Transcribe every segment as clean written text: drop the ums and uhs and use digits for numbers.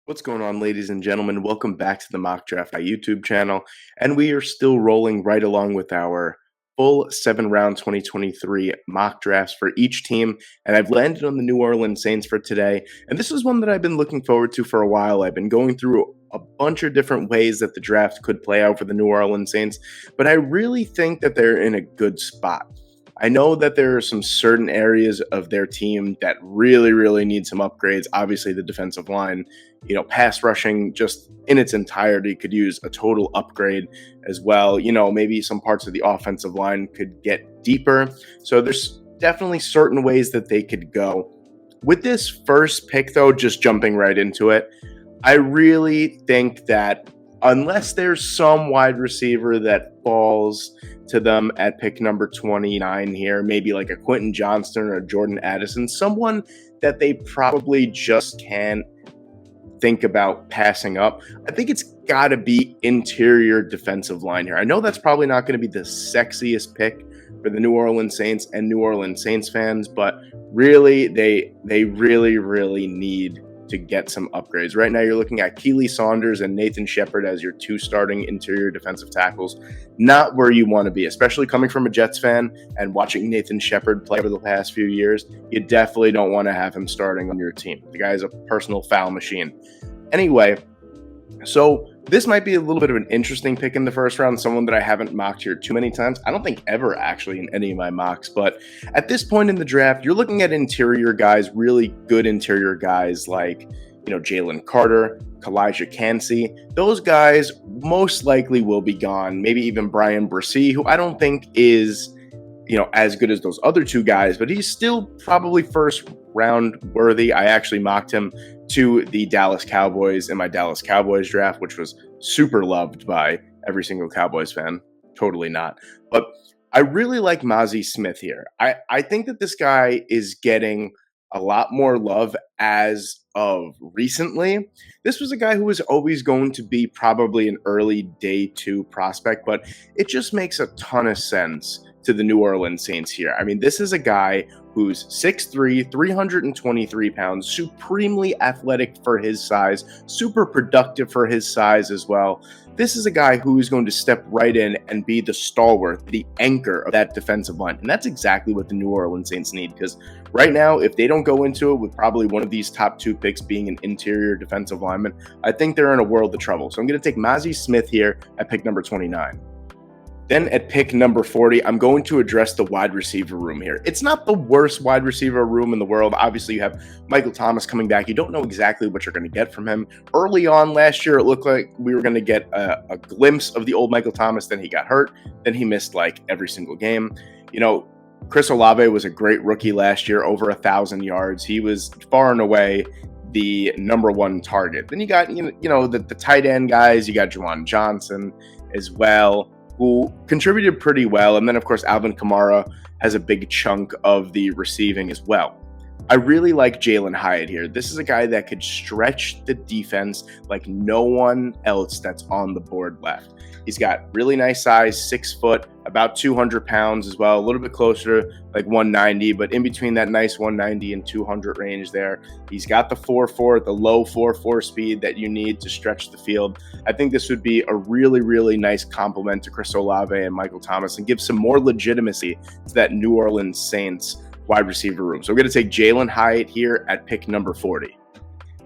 What's going on, ladies and gentlemen? Welcome back to the Mock Draft YouTube channel. And we are still rolling right along with our full 7-round 2023 mock drafts for each team. And I've landed on the New Orleans Saints for today. And this is one that I've been looking forward to for a while. I've been going through a bunch of different ways that the draft could play out for the New Orleans Saints, but I really think that they're in a good spot. I know that there are some certain areas of their team that really need some upgrades. Obviously, the defensive line, pass rushing just in its entirety could use a total upgrade as well. Maybe some parts of the offensive line could get deeper. So there's definitely certain ways that they could go. With this first pick, though, just jumping right into it, I really think that unless there's some wide receiver that falls to them at pick number 29 here, maybe like a Quentin Johnston or a Jordan Addison, someone that they probably just can't think about passing up, I think it's got to be interior defensive line here. I know that's probably not going to be the sexiest pick for the New Orleans Saints and New Orleans Saints fans, but really, they really need to get some upgrades. Right now, you're looking at Keely Saunders and Nathan Shepard as your two starting interior defensive tackles. Not where you want to be, especially coming from a Jets fan and watching Nathan Shepard play over the past few years. You definitely don't want to have him starting on your team. The guy is a personal foul machine. Anyway, so this might be a little bit of an interesting pick in the first round, someone that I haven't mocked here too many times. I don't think ever actually in any of my mocks, but at this point in the draft, you're looking at interior guys, really good interior guys like, Jalen Carter, Kalijah Cansey. Those guys most likely will be gone. Maybe even Brian Bresee, who I don't think is, as good as those other two guys, but he's still probably first round worthy. I actually mocked him to the Dallas Cowboys in my Dallas Cowboys draft, which was super loved by every single Cowboys fan. Totally not. But I really like Mazi Smith here. I think that this guy is getting a lot more love as of recently. This was a guy who was always going to be probably an early day 2 prospect, but it just makes a ton of sense to the New Orleans Saints here. I mean, this is a guy who's 6'3", 323 pounds, supremely athletic for his size, super productive for his size as well. This is a guy who is going to step right in and be the stalwart, the anchor of that defensive line. And that's exactly what the New Orleans Saints need, because right now, if they don't go into it with probably one of these top 2 picks being an interior defensive lineman, I think they're in a world of trouble. So I'm going to take Mazi Smith here at pick number 29. Then at pick number 40, I'm going to address the wide receiver room here. It's not the worst wide receiver room in the world. Obviously, you have Michael Thomas coming back. You don't know exactly what you're going to get from him. Early on last year, it looked like we were going to get a glimpse of the old Michael Thomas. Then he got hurt. Then he missed like every single game. Chris Olave was a great rookie last year, over 1,000 yards. He was far and away the number 1 target. Then you got, the tight end guys. You got Juwan Johnson as well, who contributed pretty well. And then, of course, Alvin Kamara has a big chunk of the receiving as well. I really like Jalen Hyatt here. This is a guy that could stretch the defense like no one else that's on the board left. He's got really nice size, 6 foot, about 200 pounds as well, a little bit closer to like 190, but in between that nice 190 and 200 range there. He's got the 4.4, the low 4.4 speed that you need to stretch the field. I think this would be a really nice compliment to Chris Olave and Michael Thomas and give some more legitimacy to that New Orleans Saints wide receiver room. So we're going to take Jalen Hyatt here at pick number 40.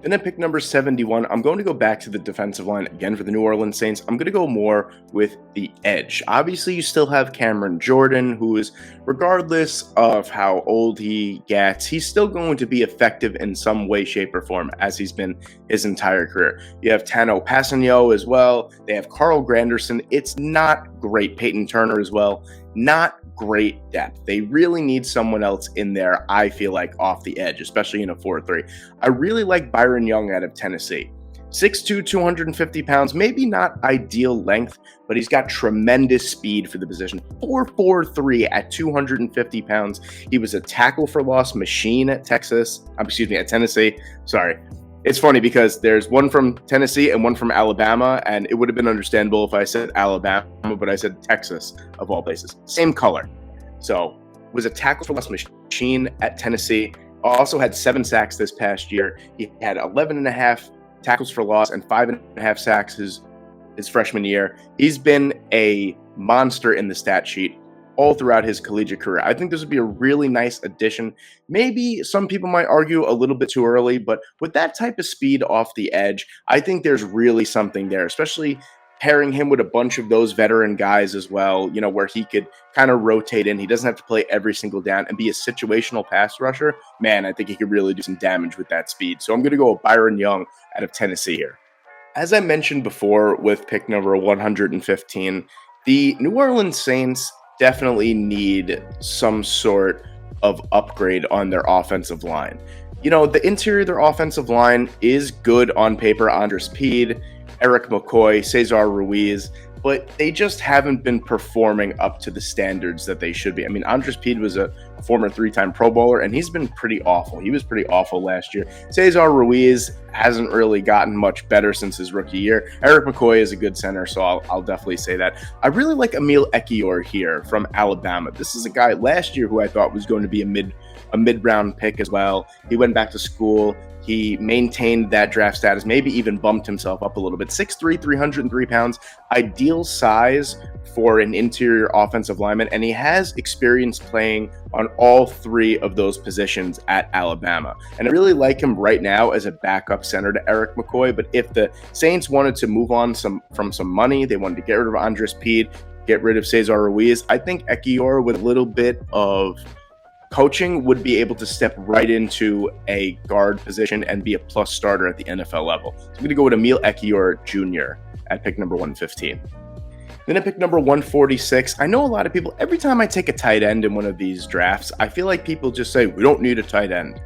Then at pick number 71, I'm going to go back to the defensive line again for the New Orleans Saints. I'm going to go more with the edge. Obviously, you still have Cameron Jordan, who is, regardless of how old he gets, he's still going to be effective in some way, shape, or form, as he's been his entire career. You have Tano Passanio as well. They have Carl Granderson. It's not great. Peyton Turner as well. Not great depth. They really need someone else in there, I feel like, off the edge, especially in a 4-3. I really like Byron Young out of Tennessee. 6'2", 250 pounds, maybe not ideal length, but he's got tremendous speed for the position. 4.43 at 250 pounds. He was a tackle for loss machine at Tennessee. Sorry. It's funny because there's one from Tennessee and one from Alabama, and it would have been understandable if I said Alabama, but I said Texas, of all places. Same color. So, was a tackle for loss machine at Tennessee. Also had 7 sacks this past year. He had 11 and a half tackles for loss, and 5.5 sacks his freshman year. He's been a monster in the stat sheet all throughout his collegiate career. I think this would be a really nice addition. Maybe some people might argue a little bit too early, but with that type of speed off the edge, I think there's really something there, especially pairing him with a bunch of those veteran guys as well, where he could kind of rotate in. He doesn't have to play every single down and be a situational pass rusher. Man, I think he could really do some damage with that speed. So I'm going to go with Byron Young out of Tennessee here. As I mentioned before with pick number 115, the New Orleans Saints definitely need some sort of upgrade on their offensive line. The interior of their offensive line is good on paper. Andres Peed, Eric McCoy, Cesar Ruiz, but they just haven't been performing up to the standards that they should be. I mean, Andres Peed was a former 3-time Pro Bowler, and he's been pretty awful. He was pretty awful last year. Cesar Ruiz hasn't really gotten much better since his rookie year. Eric McCoy is a good center, so I'll definitely say that. I really like Emil Ekiyor here from Alabama. This is a guy last year who I thought was going to be a mid-round pick as well. He went back to school. He maintained that draft status, maybe even bumped himself up a little bit. 6'3", 303 pounds, ideal size for an interior offensive lineman, and he has experience playing on all three of those positions at Alabama. And I really like him right now as a backup center to Eric McCoy, but if the Saints wanted to move on from some money, they wanted to get rid of Andres Peed, get rid of Cesar Ruiz, I think Ekiyor with a little bit of coaching would be able to step right into a guard position and be a plus starter at the NFL level. So I'm going to go with Emil Ekiyor Jr. at pick number 115. Then at pick number 146, I know a lot of people, every time I take a tight end in one of these drafts, I feel like people just say, we don't need a tight end.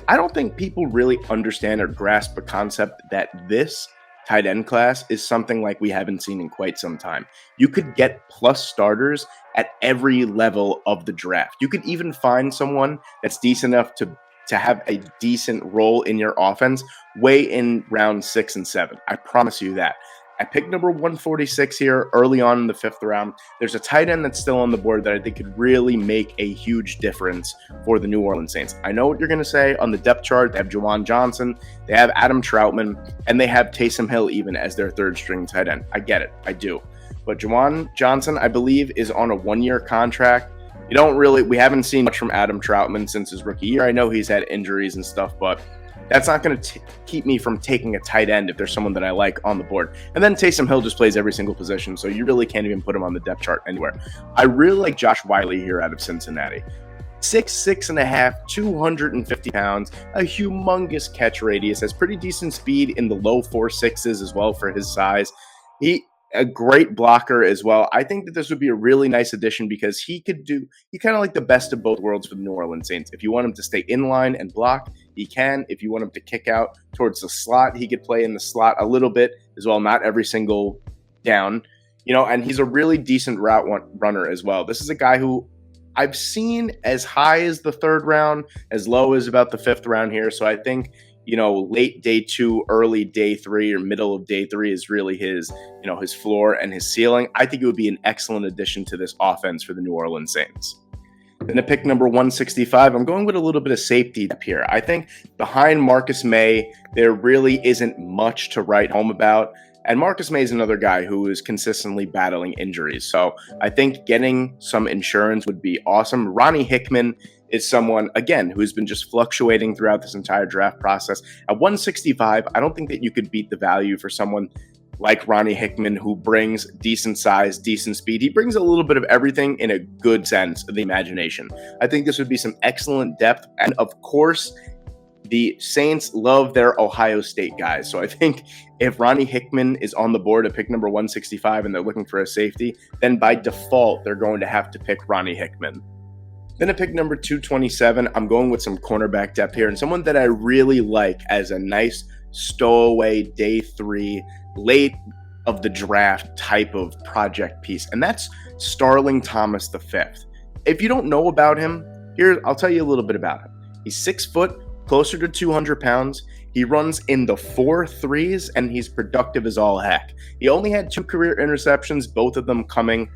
I don't think people really understand or grasp the concept that this tight end class is something like we haven't seen in quite some time. You could get plus starters at every level of the draft. You could even find someone that's decent enough to have a decent role in your offense way in round 6 and 7. I promise you that. At pick number 146 here, early on in the 5th round, there's a tight end that's still on the board that I think could really make a huge difference for the New Orleans Saints. I know what you're going to say. On the depth chart, they have Juwan Johnson, they have Adam Troutman, and they have Taysom Hill even as their third-string tight end. I get it. I do. But Juwan Johnson, I believe, is on a 1-year contract. We haven't seen much from Adam Troutman since his rookie year. I know he's had injuries and stuff, but that's not going to keep me from taking a tight end if there's someone that I like on the board. And then Taysom Hill just plays every single position, so you really can't even put him on the depth chart anywhere. I really like Josh Wiley here out of Cincinnati. 6'6.5", 250 pounds, a humongous catch radius, has pretty decent speed in the low 4.6s as well for his size. A great blocker as well. I think that this would be a really nice addition because he kind of like the best of both worlds for the New Orleans Saints. If you want him to stay in line and block, he can. If you want him to kick out towards the slot, he could play in the slot a little bit as well, not every single down, and he's a really decent route runner as well. This is a guy who I've seen as high as the 3rd round, as low as about the 5th round here. So I think, late day 2, early day 3, or middle of day 3 is really his floor and his ceiling. I think it would be an excellent addition to this offense for the New Orleans Saints. Then at pick number 165, I'm going with a little bit of safety up here. I think behind Marcus May, there really isn't much to write home about. And Marcus May is another guy who is consistently battling injuries. So I think getting some insurance would be awesome. Ronnie Hickman is someone, again, who's been just fluctuating throughout this entire draft process. At 165, I don't think that you could beat the value for someone like Ronnie Hickman, who brings decent size, decent speed. He brings a little bit of everything in a good sense of the imagination. I think this would be some excellent depth. And of course, the Saints love their Ohio State guys. So I think if Ronnie Hickman is on the board at pick number 165 and they're looking for a safety, then by default, they're going to have to pick Ronnie Hickman. Then at pick number 227, I'm going with some cornerback depth here and someone that I really like as a nice stowaway day 3, late of the draft type of project piece. And that's Starling Thomas V. If you don't know about him, I'll tell you a little bit about him. He's 6 foot, closer to 200 pounds. He runs in the 4.3s, and he's productive as all heck. He only had 2 career interceptions, both of them coming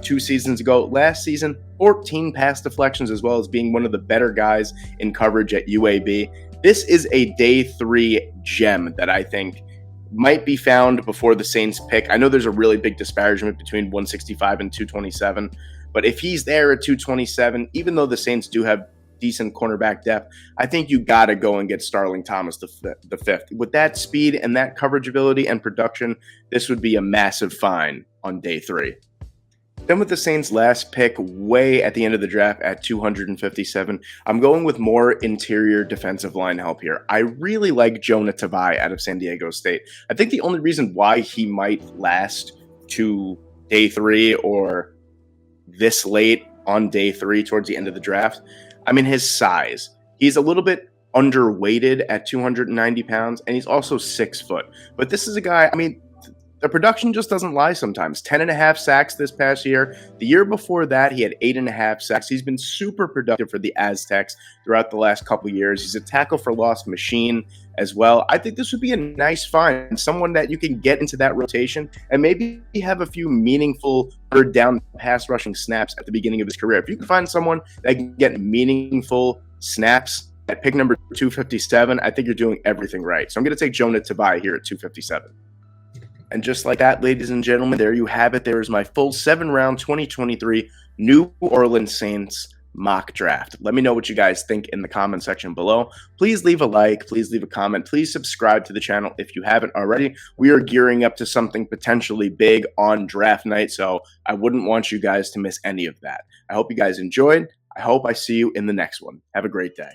2 seasons ago. Last season, 14 pass deflections, as well as being one of the better guys in coverage at UAB. This is a day 3 gem that I think might be found before the Saints pick. I know there's a really big disparagement between 165 and 227, but if he's there at 227, even though the Saints do have decent cornerback depth, I think you got to go and get Starling Thomas the fifth. With that speed and that coverage ability and production, this would be a massive find on day 3. Then with the Saints' last pick, way at the end of the draft at 257, I'm going with more interior defensive line help here. I really like Jonah Tavai out of San Diego State. I think the only reason why he might last to day 3 or this late on day 3 towards the end of the draft, I mean, his size. He's a little bit underweighted at 290 pounds, and he's also 6 foot. But this is a guy, I mean, the production just doesn't lie sometimes. 10.5 sacks this past year. The year before that, he had 8.5 sacks. He's been super productive for the Aztecs throughout the last couple years. He's a tackle for loss machine as well. I think this would be a nice find, someone that you can get into that rotation and maybe have a few meaningful third down pass rushing snaps at the beginning of his career. If you can find someone that can get meaningful snaps at pick number 257, I think you're doing everything right. So I'm going to take Jonah Tavai here at 257. And just like that, ladies and gentlemen, there you have it. There is my full 7-round 2023 New Orleans Saints mock draft. Let me know what you guys think in the comment section below. Please leave a like. Please leave a comment. Please subscribe to the channel if you haven't already. We are gearing up to something potentially big on draft night, so I wouldn't want you guys to miss any of that. I hope you guys enjoyed. I hope I see you in the next one. Have a great day.